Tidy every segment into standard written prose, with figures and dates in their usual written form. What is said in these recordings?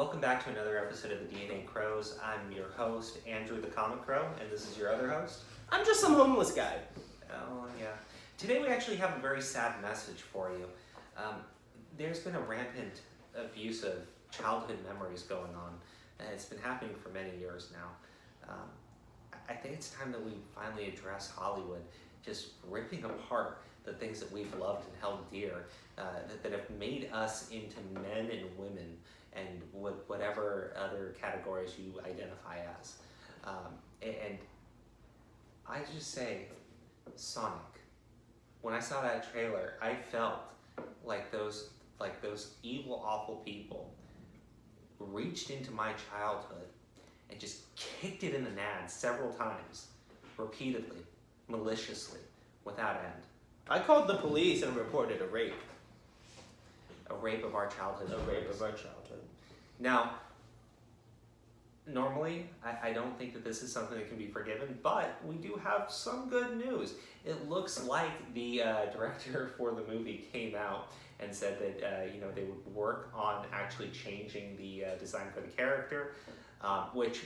Welcome back to another episode of the DNA Crows. I'm your host, Andrew the ComicCrowe, and this is your other host. I'm just some homeless guy. Oh, yeah. Today we actually have a very sad message for you. There's been a rampant abuse of childhood memories going on, and it's been happening for many years now. I think it's time that we finally address Hollywood just ripping apart the things that we've loved and held dear, that have made us into men and women, and whatever other categories you identify as. And I just say, Sonic. When I saw that trailer, I felt like those evil, awful people reached into my childhood and just kicked it in the nads several times, repeatedly, maliciously, without end. I called the police and reported a rape. A rape of our childhood. A rape of our childhood. Now, normally, I don't think that this is something that can be forgiven, but we do have some good news. It looks like the director for the movie came out and said that they would work on actually changing the design for the character, which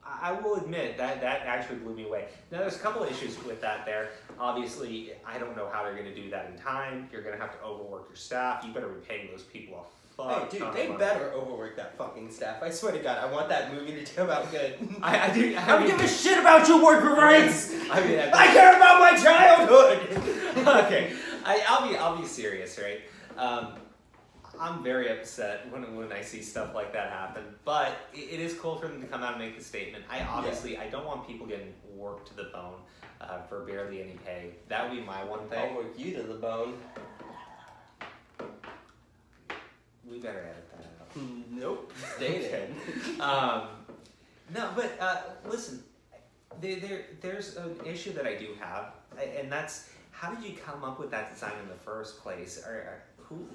I will admit that actually blew me away. Now, there's a couple issues with that there. Obviously, I don't know how they're going to do that in time. You're going to have to overwork your staff. You better be paying those people a fuck. Hey, dude, they better overwork that fucking staff. I swear to God, I want that movie to come out good. I don't give a shit about your worker rights. I care about my childhood. Okay, I'll be serious, right? I'm very upset when I see stuff like that happen, but it is cool for them to come out and make the statement. I don't want people getting worked to the bone for barely any pay. That would be my one thing. I'll work you to the bone. We better edit that out. Nope. Stay in. No, but listen, there's an issue that I do have, and that's, how did you come up with that design in the first place? Who?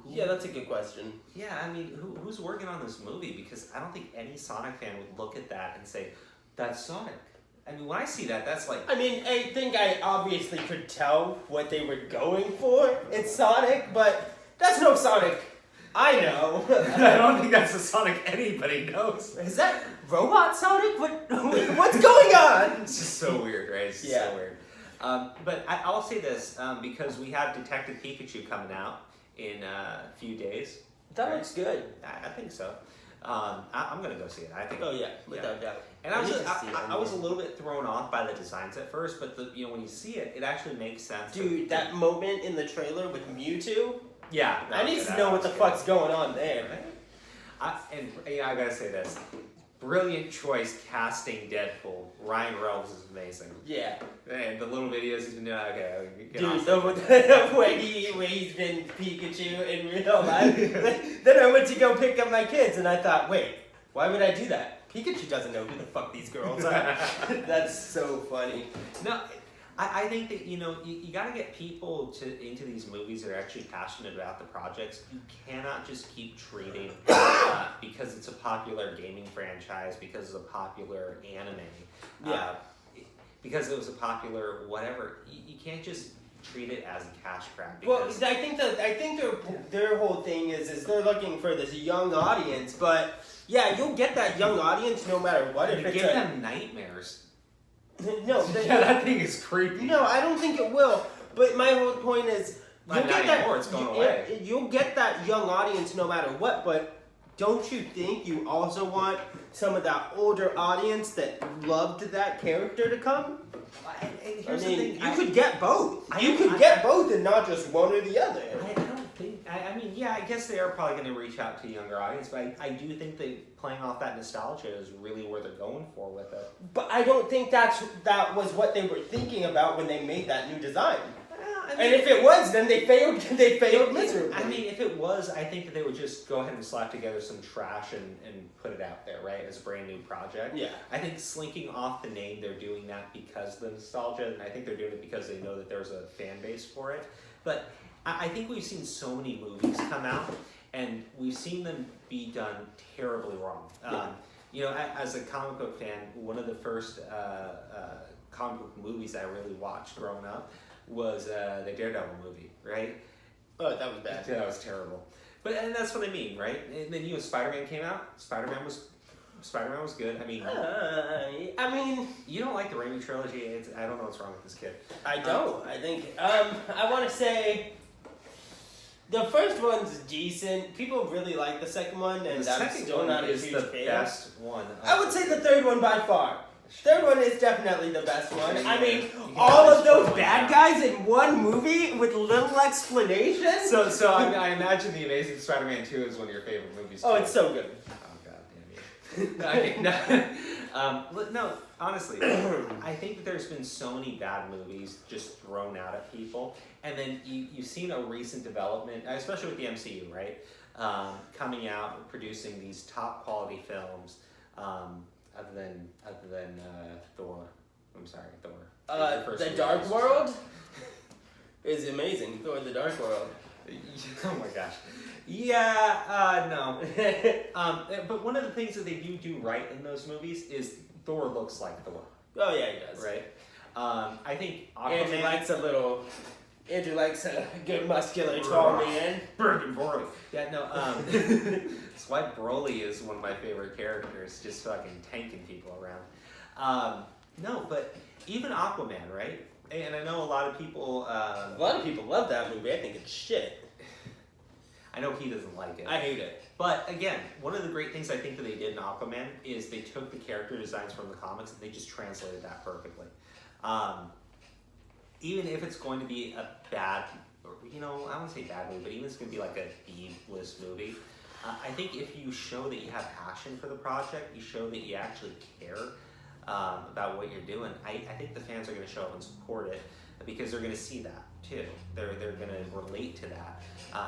Yeah, that's a good question. Yeah, I mean, who's working on this movie? Because I don't think any Sonic fan would look at that and say, that's Sonic. I mean, when I see that, that's like... I mean, I think I obviously could tell what they were going for. It's Sonic, but that's no Sonic I know. I don't think that's the Sonic anybody knows. Is that Robot Sonic? What's going on? It's just so weird, right? It's just so weird. But I'll say this, because we have Detective Pikachu coming out in a few days. That looks good. I think so. I'm going to go see it. I think. Oh yeah, without doubt. And I was a little bit thrown off by the designs at first, but when you see it, it actually makes sense. Dude, that moment in the trailer with Mewtwo. Yeah. I need to know what the fuck's going on there. Right? I gotta say this. Brilliant choice casting Deadpool. Ryan Reynolds is amazing. Yeah. And the little videos he's been doing, okay. Dude, the way he's been Pikachu in real life. Then I went to go pick up my kids and I thought, wait, why would I do that? Pikachu doesn't know who the fuck these girls are. That's so funny. No, I think that, you gotta get people into these movies that are actually passionate about the projects. You cannot just keep treating, because it's a popular gaming franchise, because it's a popular anime, because it was a popular whatever. You can't just treat it as a cash grab. Well, I think their whole thing is they're looking for this young audience, but yeah, you'll get that young audience no matter what. If give them nightmares. No, that thing is creepy. No, I don't think it will. But my whole point is, you'll get that young audience no matter what. But don't you think you also want some of that older audience that loved that character to come? Here's the thing. You could get both. You could get both and not just one or the other. I don't think. I guess they are probably going to reach out to a younger audience, but I do think that playing off that nostalgia is really where they're going for with it. But I don't think that was what they were thinking about when they made that new design. And if it was, then they failed. They failed miserably. I mean, if it was, I think that they would just go ahead and slap together some trash and put it out there, right, as a brand new project. Yeah. I think slinking off the name, they're doing that because of the nostalgia, and I think they're doing it because they know that there's a fan base for it. But I think we've seen so many movies come out, and we've seen them be done terribly wrong. As a comic book fan, one of the first comic book movies I really watched growing up was the Daredevil movie, right? Oh, that was bad. That was terrible. and that's what I mean, right? And then Spider-Man came out. Spider-Man was good. I mean, you don't like the Raimi trilogy. I don't know what's wrong with this kid. I don't. I think I want to say the first one's decent. People really like the second one, and The I'm second still one not a is huge the fan. best one. I would say the third one by far. Third one is definitely the best one. Yeah, I mean, you can all always of those put one bad down. guys in one movie with little explanation. So I imagine The Amazing Spider-Man 2 is one of your favorite movies. Oh, too. it's so good. Oh god damn you. Okay, no, honestly, I think that there's been so many bad movies just thrown out at people, and then you've seen a recent development, especially with the MCU, right? Coming out, producing these top quality films, other than Thor. I'm sorry, Thor. The Dark World is amazing. Thor: The Dark World. Oh my gosh. Yeah, no. But one of the things that they do right in those movies is Thor looks like Thor. Oh yeah, he does. Right? I think Andrew Aquaman... likes a good muscular tall man. Burden Broly. Yeah, no, that's why Broly is one of my favorite characters, just fucking tanking people around. No, but even Aquaman, right? And I know a lot of people... A lot of people love that movie. I think it's shit. I know he doesn't like it. I hate it. But again, one of the great things I think that they did in Aquaman is they took the character designs from the comics and they just translated that perfectly. Even if it's going to be a bad, or, I won't say bad movie, but even if it's going to be like a B-list movie, I think if you show that you have passion for the project, you show that you actually care about what you're doing, I think the fans are going to show up and support it because they're going to see that too. They're going to relate to that.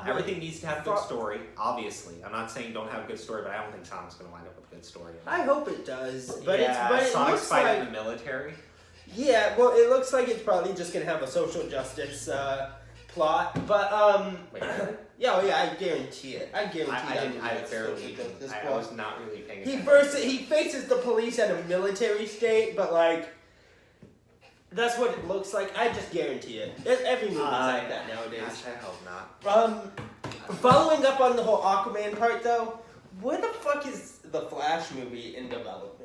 Everything needs to have a good story, obviously. I'm not saying don't have a good story, but I don't think Sonic's going to wind up with a good story. I hope it does. But yeah, it Sonic's looks fighting like the military. Yeah, well, it looks like it's probably just gonna have a social justice plot. But Wait, really? yeah, I guarantee it. I guarantee I was not really paying He attention. he faces the police at a military state, but like that's what it looks like. I just guarantee it. Every movie's like that nowadays. Gosh, I hope not. Following up on the whole Aquaman part though, where the fuck is the Flash movie in development?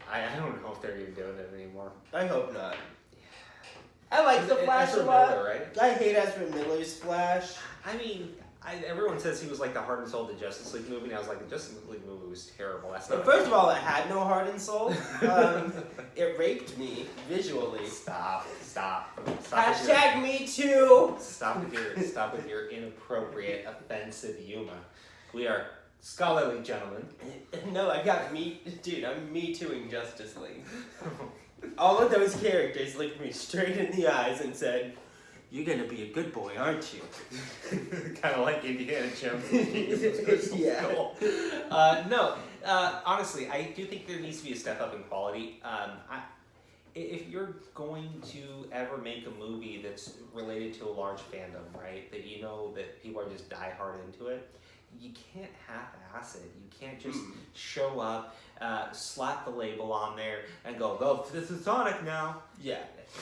I don't know if they're even doing it anymore. I hope not. I like the Flash a Ezra lot. Miller, right? I hate Ezra Miller's Flash. I mean, everyone says he was like the heart and soul of the Justice League movie, and I was like, the Justice League movie was terrible. That's not. But first of all, it had no heart and soul. It raped me visually. Stop. Hashtag me too. Stop with your inappropriate, offensive humor. We are scholarly gentlemen. No, I got dude, I'm me tooing Justice League. All of those characters looked me straight in the eyes and said, "You're gonna be a good boy, aren't you?" Kind of like Indiana Jones. Yeah. Honestly, I do think there needs to be a step up in quality. If you're going to ever make a movie that's related to a large fandom, right, that you know that people are just die hard into it, you can't half-ass it. You can't just show up, slap the label on there, and go, "Oh, this is Sonic now." Yeah.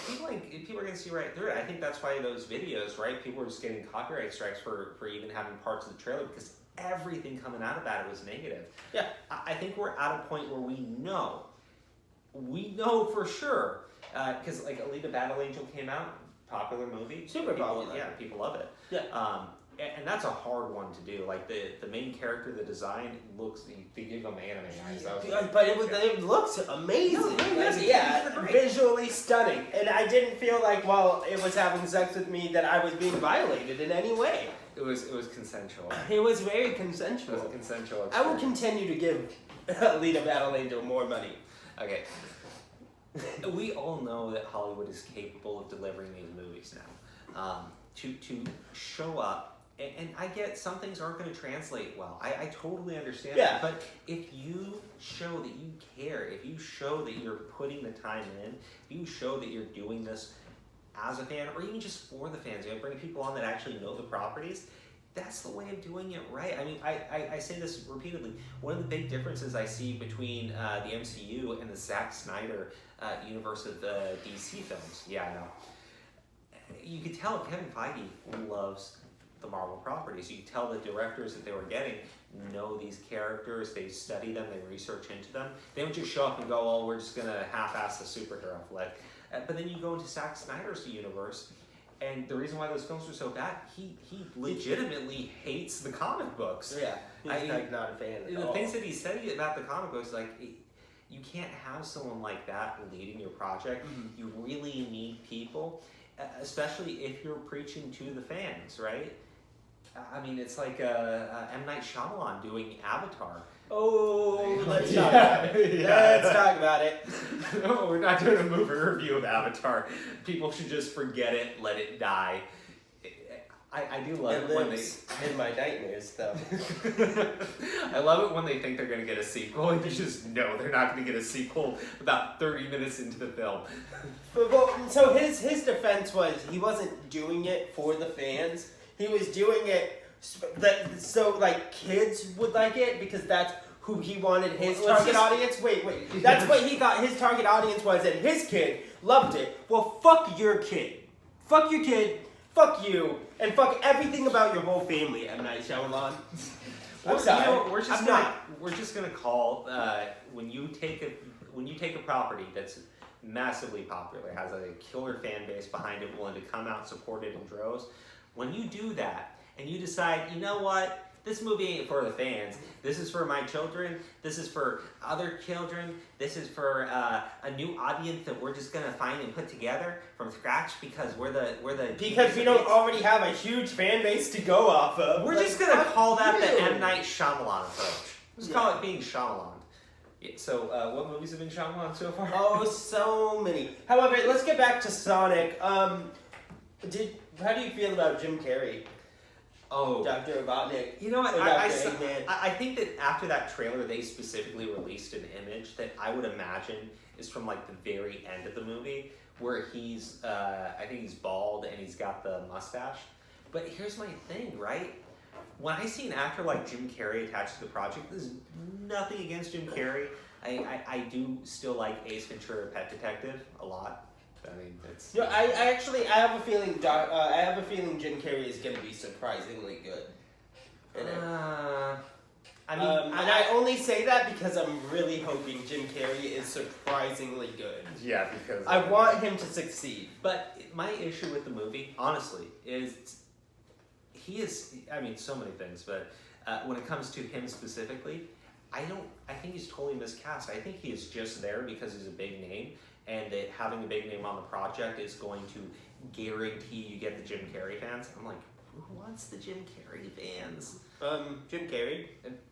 People are going to see right through it. I think that's why those videos, right? People were just getting copyright strikes for even having parts of the trailer because everything coming out of that was negative. Yeah. I think we're at a point where we know for sure, because like Alita Battle Angel came out, popular movie. Super popular. Yeah, people love it. Yeah. And that's a hard one to do. Like the main character, the design looks, they give them anime eyes. But it looks amazing. No, it does. Yeah, It's great. visually stunning. And I didn't feel like while it was having sex with me that I was being violated in any way. It was consensual. It was very It consensual. was a consensual. I will experience. continue to give Alita Battle Angel more money. Okay. We all know that Hollywood is capable of delivering these movies now. To show up, and I get some things aren't going to translate well. I totally understand Yeah. that. But if you show that you care, if you show that you're putting the time in, if you show that you're doing this as a fan, or even just for the fans, bring people on that actually know the properties, that's the way of doing it right. I mean, I say this repeatedly. One of the big differences I see between the MCU and the Zack Snyder universe of the DC films, you could tell Kevin Feige loves the Marvel properties. You tell the directors that they were getting know these characters, they study them, they research into them. They don't just show up and go, oh, we're just gonna half-ass the superhero flick. But then you go into Zack Snyder's universe, and the reason why those films are so bad, he legitimately hates the comic books. Yeah, he's not a fan at all. The things that he said about the comic books, like, you can't have someone like that leading your project. Mm-hmm. You really need people, especially if you're preaching to the fans, right? I mean, it's like M. Night Shyamalan doing Avatar. Oh, let's talk about it. Let's talk about it. No, we're not doing a movie review of Avatar. People should just forget it, let it die. I do love it when they... in my nightmares, though. I love it when they think they're going to get a sequel, and you just know they're not going to get a sequel about 30 minutes into the film. So his defense was he wasn't doing it for the fans. He was doing it so like kids would like it because that's who he wanted his target audience. Wait. That's what he thought his target audience was, and his kid loved it. Well, fuck your kid. Fuck your kid. Fuck you. And fuck everything about your whole family, M. Night Shyamalan. I'm sorry. You know, we're just gonna call when you take a property that's massively popular, has a killer fan base behind it, willing to come out, support it in droves. When you do that, and you decide, you know what, this movie ain't for the fans. This is for my children. This is for other children. This is for a new audience that we're just gonna find and put together from scratch because because we don't already have a huge fan base to go off of. We're just gonna call that the M. Night Shyamalan approach. Let's call it being Shyamalan. Yeah, so, what movies have been Shyamalan so far? Oh, so many. However, let's get back to Sonic. How do you feel about Jim Carrey? Oh, Dr. Robotnik. You know what? I think that after that trailer, they specifically released an image that I would imagine is from like the very end of the movie, where he's, I think he's bald and he's got the mustache. But here's my thing, right? When I see an actor like Jim Carrey attached to the project, there's nothing against Jim Carrey. I do still like Ace Ventura: Pet Detective a lot. I mean, it's... I have a feeling. I have a feeling Jim Carrey is going to be surprisingly good. I only say that because I'm really hoping Jim Carrey is surprisingly good. Yeah, because I want him to succeed. But my issue with the movie, honestly, is he is. I mean, so many things, but when it comes to him specifically, I think he's totally miscast. I think he is just there because he's a big name. And that having a big name on the project is going to guarantee you get the Jim Carrey fans. I'm like, who wants the Jim Carrey fans? Jim Carrey.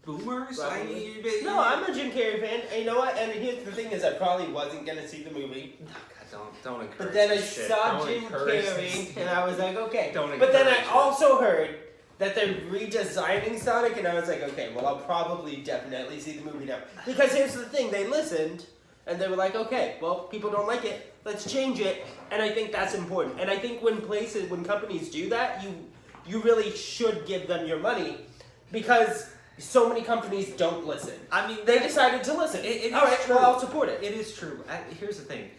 Boomers? No, I'm a Jim Carrey fan. And you know what? And here's the thing is, I probably wasn't going to see the movie. Oh, God, don't encourage But then I shit. saw Don't Jim Carrey, and I was like, okay. But then I also heard that they're redesigning Sonic, and I was like, okay, well, I'll probably definitely see the movie now. Because here's the thing, they listened... And they were like, okay, well, people don't like it. Let's change it. And I think that's important. And I think when companies do that, you really should give them your money because so many companies don't listen. I mean, they decided to listen. All right, well, I'll support it. It is true. Here's the thing.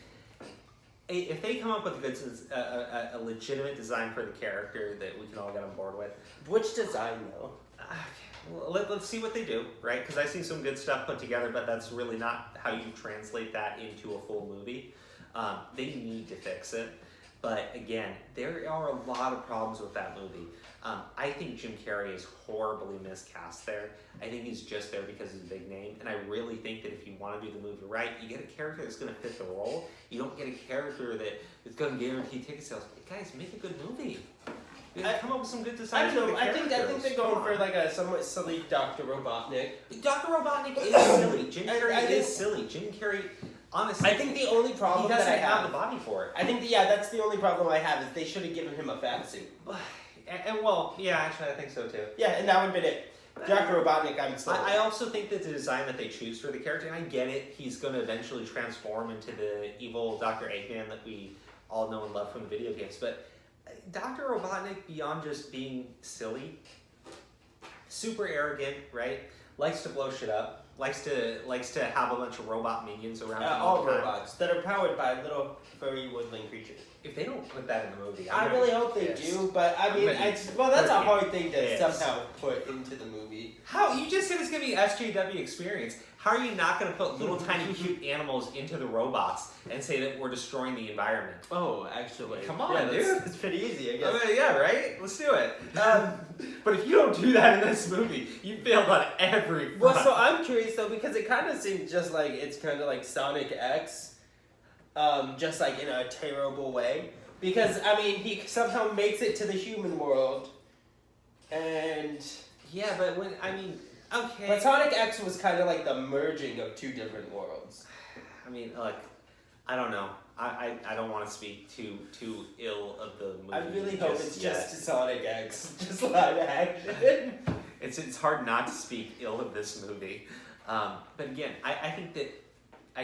If they come up with a legitimate design for the character that we can all get on board with. Which design, though? Well, let's see what they do, right? Because I see some good stuff put together, but that's really not how you translate that into a full movie. They need to fix it. But again, there are a lot of problems with that movie. I think Jim Carrey is horribly miscast there. I think he's just there because he's a big name. And I really think that if you want to do the movie right, you get a character that's going to fit the role. You don't get a character that is going to guarantee ticket sales. Guys, make a good movie. Come up with some good designs. I don't know. I think they're going for like a somewhat silly Dr. Robotnik. Dr. Robotnik is silly. Jim Carrey is silly. Jim Carrey, honestly, I think the only problem he doesn't that I have the body for it. I think that's the only problem I have is they should have given him a fat suit. And well, yeah, actually, I think so too. Yeah, and that would have been it. Dr. Robotnik, I'm sorry. I also think that the design that they choose for the character, and I get it, he's going to eventually transform into the evil Dr. Eggman that we all know and love from the video games, but Dr. Robotnik, beyond just being silly, super arrogant, right? Likes to blow shit up. likes to have a bunch of robot minions around him all the time. robots that are powered by little furry woodland creatures. If they don't put that in the movie, I really hope they do, but I mean, that's a hard thing to somehow put into the movie. How? You just said it's going to be an SJW experience. How are you not going to put little tiny cute animals into the robots and say that we're destroying the environment? Oh, actually. Come on, dude. It's pretty easy, I guess. Yeah, right? Let's do it. But if you don't do that in this movie, you failed on every front. Well, so I'm curious, though, because it kind of seems just like it's kind of like Sonic X. Just like in a terrible way. Because, I mean, he somehow makes it to the human world. And... Yeah, but when, I mean, okay. But Sonic X was kind of like the merging of two different worlds. I mean, like, I don't know. I don't want to speak too ill of the movie. I really hope it's just Sonic X. Just live action. It's hard not to speak ill of this movie. But again, I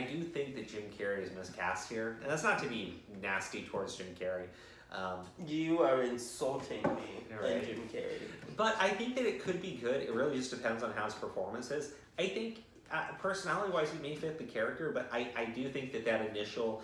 do think that Jim Carrey is miscast here, and that's not to be nasty towards Jim Carrey. You are insulting me, right. Jim Carrey. But I think that it could be good. It really just depends on how his performance is. I think, personality-wise, he may fit the character, but I do think that initial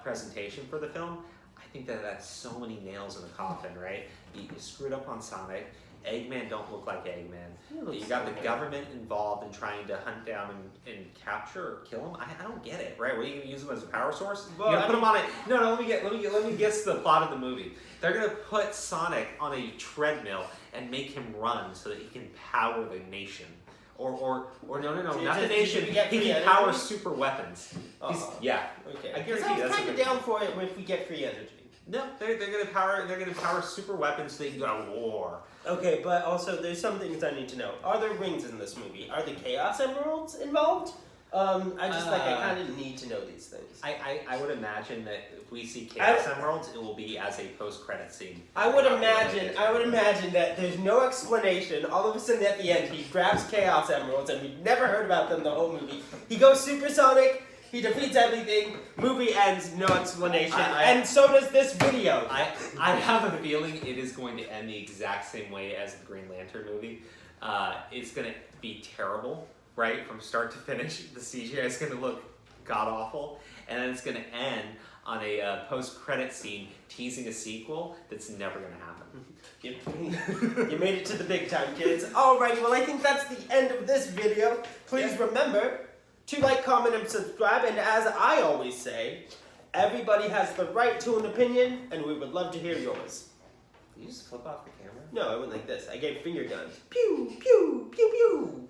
presentation for the film, I think that's so many nails in the coffin, right? You screwed up on Sonic. Eggman don't look like Eggman. You got the government involved in trying to hunt down and capture or kill him. I don't get it, right? What are you gonna use him as a power source? Well, You're gonna put him on a no. Let me guess the plot of the movie. They're gonna put Sonic on a treadmill and make him run so that he can power the nation. Or no, not the nation. He can power super weapons. Yeah. Okay. I guess I was kind of down for it if we get free energy. No, they're gonna power super weapons so they can go to war. Okay, but also there's some things I need to know. Are there rings in this movie? Are the Chaos Emeralds involved? I kind of need to know these things. I would imagine that if we see Chaos Emeralds, it will be as a post-credit scene. I would imagine that there's no explanation. All of a sudden at the end, he grabs Chaos Emeralds, and we've never heard about them the whole movie. He goes supersonic. He defeats everything. Movie ends. No explanation. And so does this video. I have a feeling it is going to end the exact same way as the Green Lantern movie. It's going to be terrible, right, from start to finish. The CGI is going to look god-awful. And then it's going to end on a post-credit scene teasing a sequel that's never going to happen. You made it to the big time, kids. Alrighty, well, I think that's the end of this video. Please remember to like, comment, and subscribe. And as I always say, everybody has the right to an opinion, and we would love to hear yours. Did you just flip off the camera? No, I went like this. I gave finger guns. Pew, pew, pew, pew.